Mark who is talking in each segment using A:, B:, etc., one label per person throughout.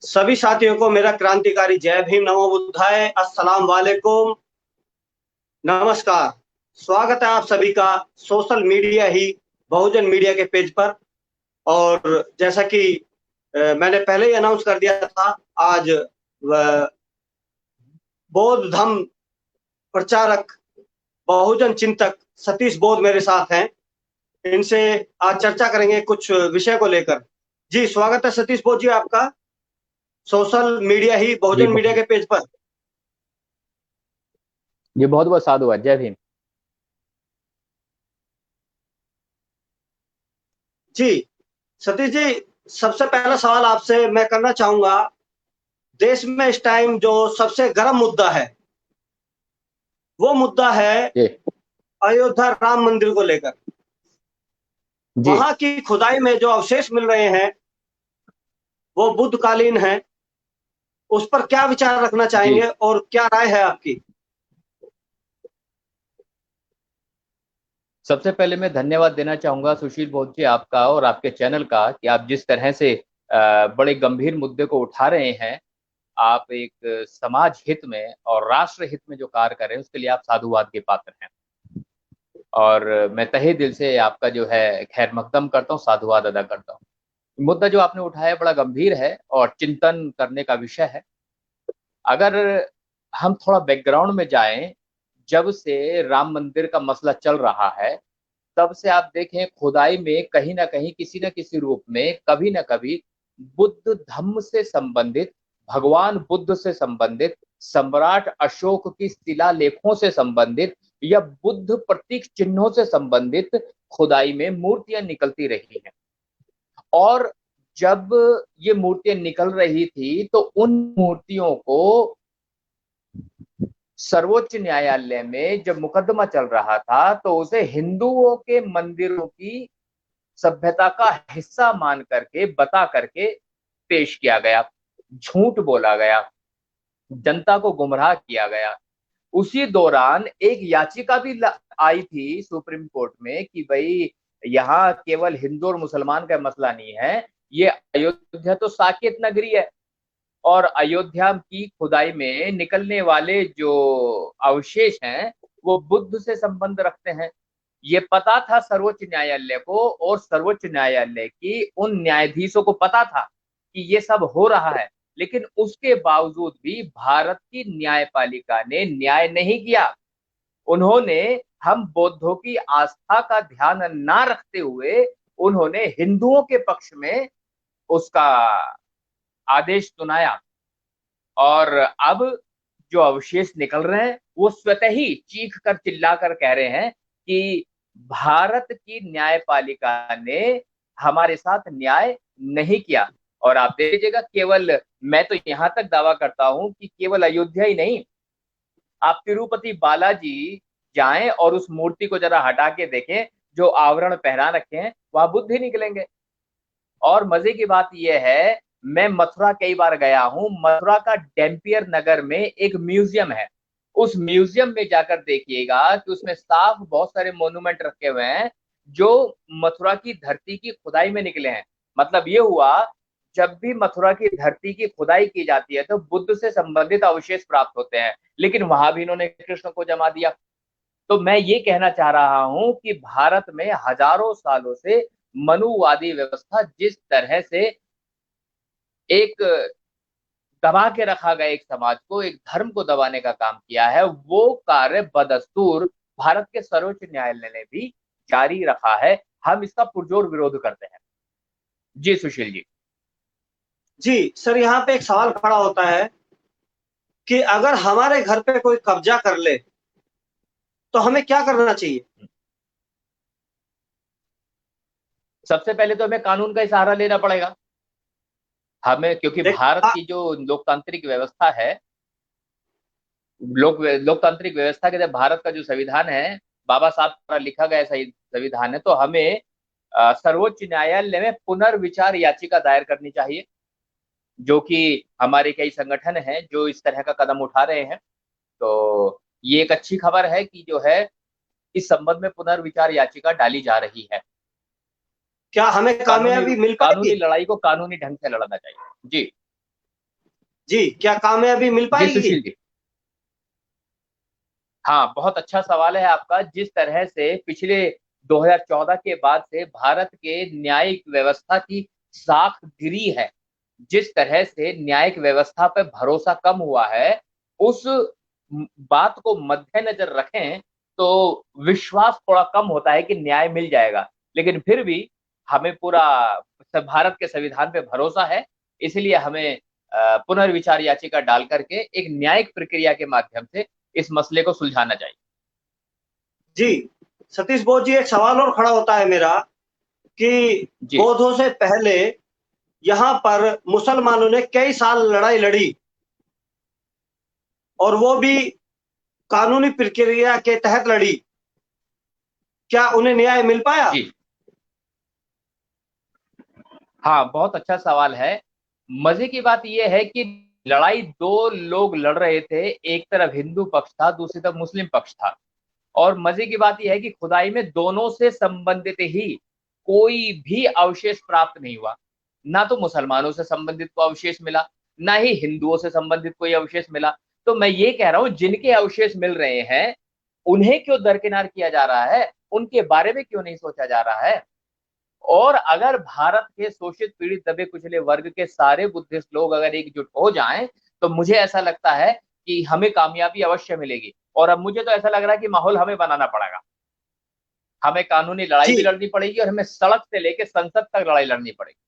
A: सभी साथियों को मेरा क्रांतिकारी जय भीम, नमो बुद्धाय, अस्सलाम वालेकुम, नमस्कार। स्वागत है आप सभी का सोशल मीडिया ही बहुजन मीडिया के पेज पर। और जैसा कि मैंने पहले ही अनाउंस कर दिया था, आज बौद्ध धम्म प्रचारक, बहुजन चिंतक सतीश बौद्ध मेरे साथ हैं। इनसे आज चर्चा करेंगे कुछ विषय को लेकर। जी, स्वागत है सतीश बौद्ध जी आपका सोशल मीडिया ही
B: जी
A: बहुजन मीडिया के पेज पर।
B: जी, बहुत बहुत साधुवाद। जय भीम।
A: जी सतीश जी, सबसे पहला सवाल आपसे मैं करना चाहूंगा। देश में इस टाइम जो सबसे गर्म मुद्दा है, वो मुद्दा है
B: जी
A: अयोध्या राम मंदिर को लेकर।
B: जी
A: वहां की खुदाई में जो अवशेष मिल रहे हैं वो बुद्धकालीन हैं। उस पर क्या विचार रखना
B: जी।
A: चाहेंगे और क्या राय है आपकी?
B: सबसे पहले मैं धन्यवाद देना चाहूंगा सुशील बहुत जी, आपका और आपके चैनल का, कि आप जिस तरह से बड़े गंभीर मुद्दे को उठा रहे हैं। आप एक समाज हित में और राष्ट्र हित में जो कार्य कर रहे हैं, उसके लिए आप साधुवाद के पात्र हैं। और मैं तहे दिल से आपका जो है खैर मकदम करता हूँ, साधुवाद अदा करता हूँ। मुद्दा जो आपने उठाया बड़ा गंभीर है और चिंतन करने का विषय है। अगर हम थोड़ा बैकग्राउंड में जाएं, जब से राम मंदिर का मसला चल रहा है, तब से आप देखें खुदाई में कहीं ना कहीं किसी न किसी रूप में कभी ना कभी बुद्ध धम्म से संबंधित, भगवान बुद्ध से संबंधित, सम्राट अशोक की शिलालेखों से संबंधित या बुद्ध प्रतीक चिन्हों से संबंधित खुदाई में मूर्तियां निकलती रही हैं। और जब ये मूर्तियां निकल रही थी तो उन मूर्तियों को सर्वोच्च न्यायालय में जब मुकदमा चल रहा था, तो उसे हिंदुओं के मंदिरों की सभ्यता का हिस्सा मान करके, बता करके पेश किया गया, झूठ बोला गया, जनता को गुमराह किया गया। उसी दौरान एक याचिका भी आई थी सुप्रीम कोर्ट में कि भाई यहाँ केवल हिंदू और मुसलमान का मसला नहीं है, ये अयोध्या तो साकेत नगरी है। और अयोध्या की खुदाई में निकलने वाले जो अवशेष हैं वो बुद्ध से संबंध रखते हैं। ये पता था सर्वोच्च न्यायालय को, और सर्वोच्च न्यायालय की उन न्यायाधीशों को पता था कि ये सब हो रहा है। लेकिन उसके बावजूद भी भारत की न्यायपालिका ने न्याय नहीं किया। उन्होंने हम बौद्धों की आस्था का ध्यान ना रखते हुए उन्होंने हिंदुओं के पक्ष में उसका आदेश सुनाया। और अब जो अवशेष निकल रहे हैं वो स्वतः ही चीख कर चिल्ला कर कह रहे हैं कि भारत की न्यायपालिका ने हमारे साथ न्याय नहीं किया। और आप देख लीजिएगा, केवल मैं तो यहां तक दावा करता हूं कि केवल अयोध्या ही नहीं, आप तिरुपति बालाजी जाएं और उस मूर्ति को जरा हटा के देखें, जो आवरण पहना रखे हैं वहां बुद्ध ही निकलेंगे। और मजे की बात यह है, मैं मथुरा कई बार गया हूं। मथुरा का डेम्पियर नगर में एक म्यूजियम है। उस म्यूजियम में जाकर देखिएगा कि उसमें साफ बहुत सारे मोन्यूमेंट रखे हुए हैं जो मथुरा की धरती की खुदाई में निकले हैं। मतलब ये हुआ, जब भी मथुरा की धरती की खुदाई की जाती है तो बुद्ध से संबंधित अवशेष प्राप्त होते हैं, लेकिन वहां भी इन्होंने कृष्ण को जमा दिया। तो मैं ये कहना चाह रहा हूं कि भारत में हजारों सालों से मनुवादी व्यवस्था जिस तरह से एक दबा के रखा गया, एक समाज को, एक धर्म को दबाने का काम किया है, वो कार्य बदस्तूर भारत के सर्वोच्च न्यायालय ने भी जारी रखा है। हम इसका पुरजोर विरोध करते हैं। जी सुशील जी।
A: जी सर, यहाँ पे एक सवाल खड़ा होता है कि अगर हमारे घर पे कोई कब्जा कर ले तो हमें क्या करना चाहिए?
B: सबसे पहले तो हमें कानून का ही सहारा लेना पड़ेगा। हमें, क्योंकि
A: देख
B: भारत की जो लोकतांत्रिक व्यवस्था है, लोकतांत्रिक व्यवस्था के तहत भारत का जो संविधान है, बाबा साहब द्वारा लिखा गया संविधान है, तो हमें सर्वोच्च न्यायालय में पुनर्विचार याचिका दायर करनी चाहिए। जो कि हमारे कई संगठन हैं जो इस तरह का कदम उठा रहे हैं। तो ये एक अच्छी खबर है कि जो है इस संबंध में पुनर्विचार याचिका डाली जा रही है।
A: क्या हमें
B: कानूनी
A: कामयाबी मिल
B: कानूनी
A: पाएगी?
B: लड़ाई को कानूनी ढंग से लड़ना चाहिए। जी।
A: जी, क्या कामयाबी मिल
B: जी
A: पाएगी?
B: सुशील जी, हाँ बहुत अच्छा सवाल है आपका। जिस तरह से पिछले 2014 के बाद से भारत के न्यायिक व्यवस्था की साख गिरी है, जिस तरह से न्यायिक व्यवस्था पे भरोसा कम हुआ है, उस बात को मद्देनजर रखें तो विश्वास थोड़ा कम होता है कि न्याय मिल जाएगा। लेकिन फिर भी हमें पूरा भारत के संविधान पे भरोसा है, इसलिए हमें पुनर्विचार याचिका डाल करके एक न्यायिक प्रक्रिया के माध्यम से इस मसले को सुलझाना चाहिए।
A: जी, सतीश बोस जी, एक सवाल और खड़ा होता है मेरा कि
B: जी
A: बौद्धों से पहले यहाँ पर मुसलमानों ने कई साल लड़ाई लड़ी और वो भी कानूनी प्रक्रिया के तहत लड़ी। क्या उन्हें न्याय मिल पाया?
B: जी हाँ, बहुत अच्छा सवाल है। मजे की बात यह है कि लड़ाई दो लोग लड़ रहे थे, एक तरफ हिंदू पक्ष था, दूसरी तरफ मुस्लिम पक्ष था। और मजे की बात यह है कि खुदाई में दोनों से संबंधित ही कोई भी अवशेष प्राप्त नहीं हुआ। ना तो मुसलमानों से संबंधित को अवशेष मिला, ना ही हिंदुओं से संबंधित कोई अवशेष मिला। तो मैं ये कह रहा हूं, जिनके अवशेष मिल रहे हैं उन्हें क्यों दरकिनार किया जा रहा है, उनके बारे में क्यों नहीं सोचा जा रहा है। और अगर भारत के शोषित पीड़ित दबे कुचले वर्ग के सारे बुद्धिस्ट लोग अगर एकजुट हो जाएं, तो मुझे ऐसा लगता है कि हमें कामयाबी अवश्य मिलेगी। और अब मुझे तो ऐसा लग रहा है कि माहौल हमें बनाना पड़ेगा, हमें कानूनी लड़ाई भी
A: जी,
B: लड़नी पड़ेगी और हमें सड़क से लेकर संसद तक लड़ाई लड़नी पड़ेगी।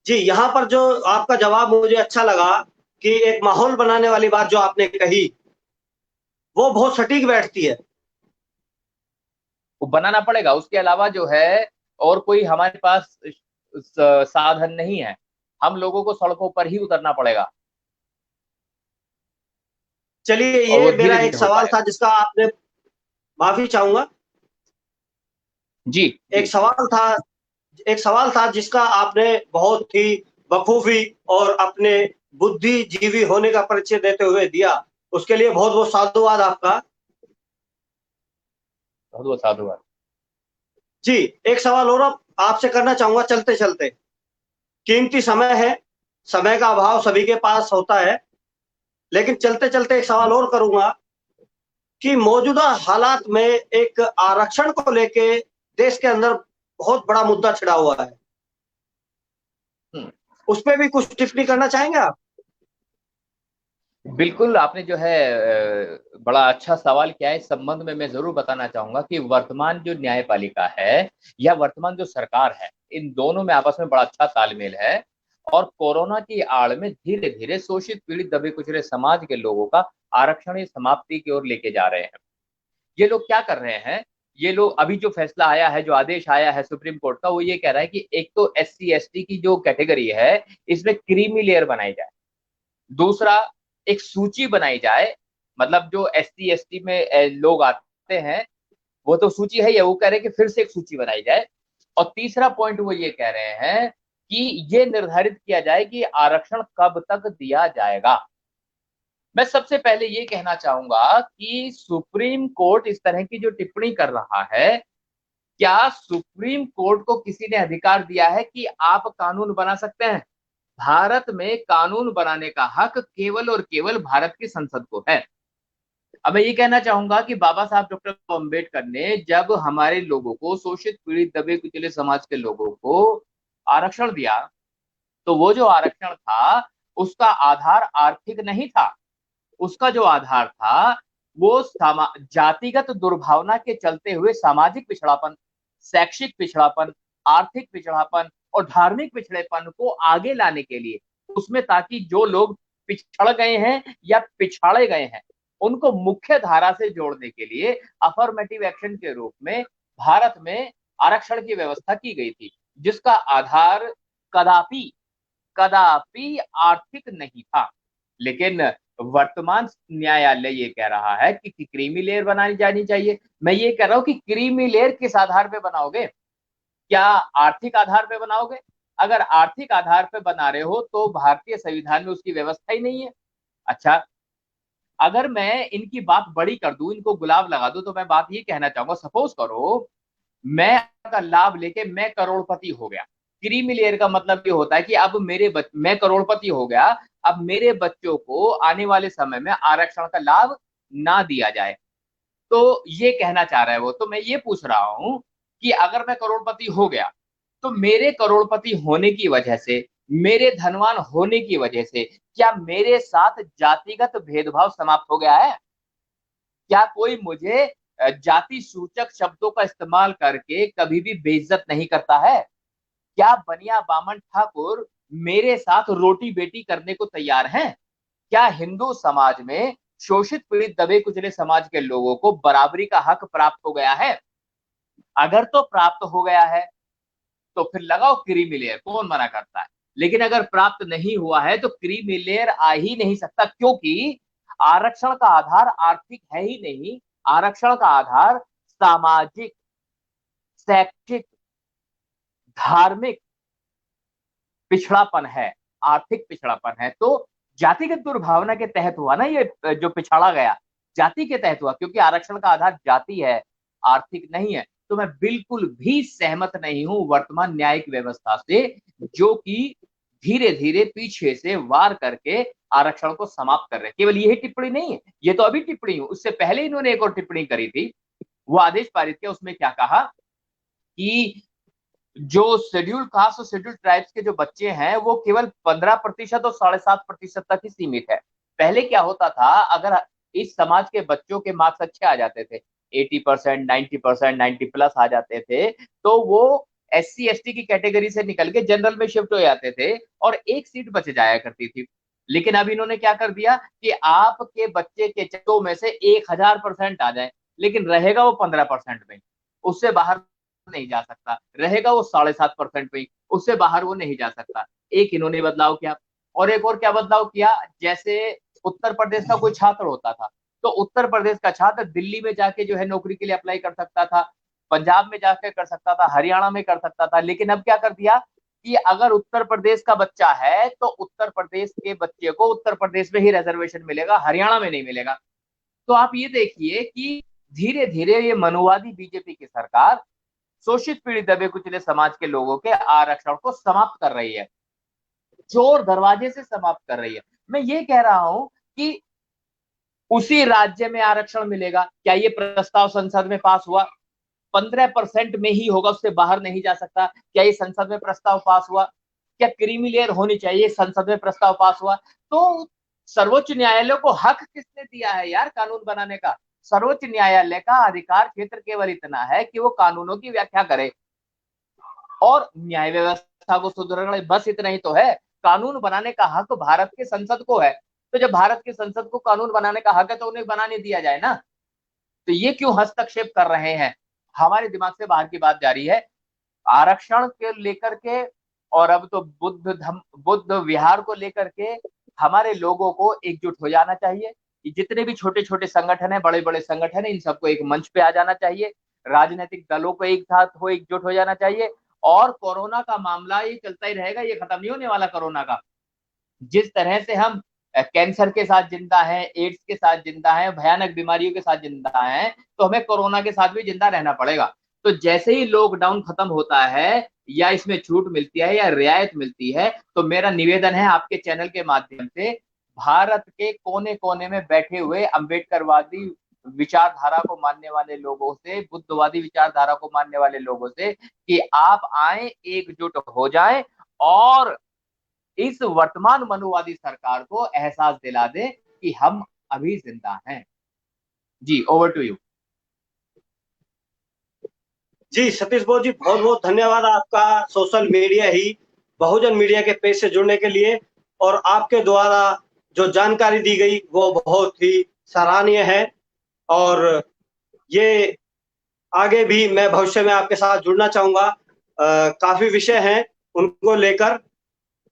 A: जी, यहाँ पर जो आपका जवाब मुझे अच्छा लगा कि एक माहौल बनाने वाली बात जो आपने कही, वो बहुत सटीक बैठती है।
B: वो बनाना पड़ेगा, उसके अलावा जो है और कोई हमारे पास साधन नहीं है। हम लोगों को सड़कों पर ही उतरना पड़ेगा
A: चलिए,
B: और वो
A: ये मेरा
B: धीरे
A: एक
B: धीरे हो
A: सवाल था
B: पाएगा।
A: जिसका आपने, माफी चाहूंगा,
B: जी
A: एक
B: जी
A: सवाल था एक सवाल था जिसका आपने बहुत ही बखूबी और अपने बुद्धिजीवी होने का परिचय देते हुए दिया। उसके लिए बहुत बहुत साधुवाद आपका।
B: बहुत बहुत साधुवाद।
A: जी, एक सवाल और अब आपसे करना चाहूंगा चलते चलते। कीमती समय है, समय का अभाव सभी के पास होता है, लेकिन चलते चलते एक सवाल और करूंगा कि मौजूदा हालात में एक आरक्षण को लेके देश के अंदर बहुत बड़ा मुद्दा छिड़ा हुआ है।
B: हम्म।
A: उस पर भी कुछ टिप्पणी करना चाहेंगे आप?
B: बिल्कुल, आपने जो है बड़ा अच्छा सवाल किया है। इस संबंध में मैं जरूर बताना चाहूंगा कि वर्तमान जो न्यायपालिका है या वर्तमान जो सरकार है, इन दोनों में आपस में बड़ा अच्छा तालमेल है। और कोरोना की आड़ में धीरे धीरे शोषित पीड़ित दबे कुचले समाज के लोगों का आरक्षण समाप्ति की ओर लेके जा रहे हैं। ये लोग क्या कर रहे हैं, ये लोग अभी जो फैसला आया है, जो आदेश आया है सुप्रीम कोर्ट का, वो ये कह रहा है कि एक तो SC ST की जो कैटेगरी है इसमें क्रीमी लेयर बनाई जाए। दूसरा, एक सूची बनाई जाए, मतलब जो SC ST में लोग आते हैं वो तो सूची है, ये वो कह रहे हैं कि फिर से एक सूची बनाई जाए। और तीसरा पॉइंट वो ये कह रहे हैं कि ये निर्धारित किया जाए कि आरक्षण कब तक दिया जाएगा। मैं सबसे पहले ये कहना चाहूंगा कि सुप्रीम कोर्ट इस तरह की जो टिप्पणी कर रहा है, क्या सुप्रीम कोर्ट को किसी ने अधिकार दिया है कि आप कानून बना सकते हैं? भारत में कानून बनाने का हक केवल और केवल भारत की संसद को है। अब मैं ये कहना चाहूंगा कि बाबा साहब डॉक्टर अम्बेडकर ने जब हमारे लोगों को, शोषित पीड़ित दबे कुचले समाज के लोगों को आरक्षण दिया, तो वो जो आरक्षण था उसका आधार आर्थिक नहीं था। उसका जो आधार था वो जातिगत दुर्भावना के चलते हुए सामाजिक पिछड़ापन, शैक्षिक पिछड़ापन, आर्थिक पिछड़ापन और धार्मिक पिछड़ेपन को आगे लाने के लिए, उसमें ताकि जो लोग पिछड़ गए हैं या पिछाड़े गए हैं उनको मुख्य धारा से जोड़ने के लिए अफर्मेटिव एक्शन के रूप में भारत में आरक्षण की व्यवस्था की गई थी, जिसका आधार कदापि कदापि आर्थिक नहीं था। लेकिन वर्तमान न्यायालय ये कह रहा है कि क्रीमी लेयर बनानी जानी चाहिए। मैं ये कह रहा हूं कि क्रीमी लेयर किस आधार पे बनाओगे? क्या आर्थिक आधार पे बनाओगे? अगर आर्थिक आधार पे बना रहे हो तो भारतीय संविधान में उसकी व्यवस्था ही नहीं है। अच्छा, अगर मैं इनकी बात बड़ी कर दूं, इनको गुलाब लगा दूं, तो मैं बात ये कहना चाहूंगा, सपोज करो मैं का लाभ लेके मैं करोड़पति हो गया, क्रीमी लेयर का मतलब ये होता है कि अब मैं करोड़पति हो गया, अब मेरे बच्चों को आने वाले समय में आरक्षण का लाभ ना दिया जाए। तो ये कहना चाह रहा है वो। तो मैं ये पूछ रहा हूं कि अगर मैं करोड़पति हो गया तो मेरे करोड़पति होने की वजह से, मेरे धनवान होने की वजह से क्या मेरे साथ जातिगत भेदभाव समाप्त हो गया है? क्या कोई मुझे जाति सूचक शब्दों का इस्तेमाल करके कभी भी बेइज्जत नहीं करता है? क्या बनिया बामन ठाकुर मेरे साथ रोटी बेटी करने को तैयार हैं? क्या हिंदू समाज में शोषित पीड़ित दबे कुचले समाज के लोगों को बराबरी का हक प्राप्त हो गया है? अगर तो प्राप्त हो गया है तो फिर लगाओ क्रीमी लेयर, कौन मना करता है। लेकिन अगर प्राप्त नहीं हुआ है तो क्रीमी लेयर आ ही नहीं सकता, क्योंकि आरक्षण का आधार आर्थिक है ही नहीं। आरक्षण का आधार सामाजिक, शैक्षिक, धार्मिक पिछड़ापन है, आर्थिक पिछड़ापन है। तो जातिगत दुर्भावना के तहत हुआ ना ये जो पिछड़ा गया, जाति के तहत हुआ, क्योंकि आरक्षण का आधार जाति है, आर्थिक नहीं है। तो मैं बिल्कुल भी सहमत नहीं हूं वर्तमान न्यायिक व्यवस्था से, जो कि धीरे धीरे पीछे से वार करके आरक्षण को समाप्त कर रहे हैं। केवल यही टिप्पणी नहीं है, ये तो अभी टिप्पणी हुई, उससे पहले इन्होंने एक और टिप्पणी करी थी। वो आदेश पारित किया, उसमें क्या कहा कि जो शेड्यूल कास्ट और शेड्यूल ट्राइब्स के जो बच्चे हैं वो केवल 15% और 7.5% तक ही सीमित है। पहले क्या होता था, अगर इस समाज के बच्चों के मार्क्स अच्छे आ जाते थे, 80%, 90%, 90+ आ जाते थे, तो वो SC ST की कैटेगरी से निकल के जनरल में शिफ्ट हो जाते थे और एक सीट बच जाया करती थी। लेकिन अब इन्होंने क्या कर दिया कि आपके बच्चे के चक्कों में से 1000% आ जाए, लेकिन रहेगा वो 15% में, उससे बाहर नहीं जा सकता, रहेगा वो 7.5% पे, उससे बाहर वो नहीं जा सकता। एक इन्होंने बदलाव किया। और एक और क्या बदलाव किया, जैसे उत्तर प्रदेश का कोई छात्र होता था तो उत्तर प्रदेश का छात्र दिल्ली में जाके जो है नौकरी के लिए अप्लाई कर सकता था, पंजाब में जाके कर सकता था, हरियाणा में कर सकता था। लेकिन अब क्या कर दिया कि अगर उत्तर प्रदेश का बच्चा है तो उत्तर प्रदेश के बच्चे को उत्तर प्रदेश में ही रिजर्वेशन मिलेगा, हरियाणा में नहीं मिलेगा। तो आप ये देखिए कि धीरे धीरे ये मनुवादी बीजेपी की सरकार शोषित पीड़ित दबे कुचले समाज के लोगों के आरक्षण को समाप्त कर रही है, चोर दरवाजे से समाप्त कर रही है। मैं ये कह रहा हूं कि उसी राज्य में आरक्षण मिलेगा, क्या ये प्रस्ताव संसद में पास हुआ? 15% में ही होगा, उससे बाहर नहीं जा सकता। क्या ये संसद में प्रस्ताव पास हुआ? क्या क्रीमी लेयर होनी चाहिए? संसद में प्रस्ताव पास हुआ। तो सर्वोच्च न्यायालय को हक किसने दिया है यार कानून बनाने का? सर्वोच्च न्यायालय का अधिकार क्षेत्र केवल इतना है कि वो कानूनों की व्याख्या करे और न्याय व्यवस्था को सुदृढ़, बस इतना ही तो है। कानून बनाने का हक भारत के संसद को है, तो जब भारत के संसद को कानून बनाने का हक है तो उन्हें बनाने दिया जाए ना। तो ये क्यों हस्तक्षेप कर रहे हैं? हमारे दिमाग से बाहर की बात जारी है। आरक्षण के लेकर के और अब तो बुद्ध विहार को लेकर के हमारे लोगों को एकजुट हो जाना चाहिए। जितने भी छोटे छोटे संगठन है, बड़े बड़े संगठन है, इन सबको एक मंच पे आ जाना चाहिए। राजनीतिक दलों को एक साथ हो एकजुट हो जाना चाहिए। और कोरोना का मामला ये चलता ही रहेगा, ये खत्म नहीं होने वाला कोरोना का। जिस तरह से हम कैंसर के साथ जिंदा है, एड्स के साथ जिंदा है, भयानक बीमारियों के साथ जिंदा है, तो हमें कोरोना के साथ भी जिंदा रहना पड़ेगा। तो जैसे ही लॉकडाउन खत्म होता है या इसमें छूट मिलती है या रियायत मिलती है, तो मेरा निवेदन है आपके चैनल के माध्यम से भारत के कोने कोने में बैठे हुए अंबेडकरवादी विचारधारा को मानने वाले लोगों से, बुद्धवादी विचारधारा को मानने वाले लोगों से कि आप आए, एकजुट हो जाएं और इस वर्तमान मनुवादी सरकार को एहसास दिला दे कि हम अभी जिंदा हैं। जी, ओवर टू यू।
A: जी सतीश बहुत जी, बहुत बहुत धन्यवाद आपका सोशल मीडिया ही बहुजन मीडिया के पेज से जुड़ने के लिए। और आपके द्वारा जो जानकारी दी गई वो बहुत ही सराहनीय है। और ये आगे भी मैं भविष्य में आपके साथ जुड़ना चाहूंगा। काफी विषय हैं उनको लेकर।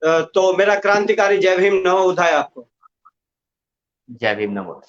A: तो मेरा क्रांतिकारी जय भीम नमो बुद्धाय आपको।
B: जय भीम नमो।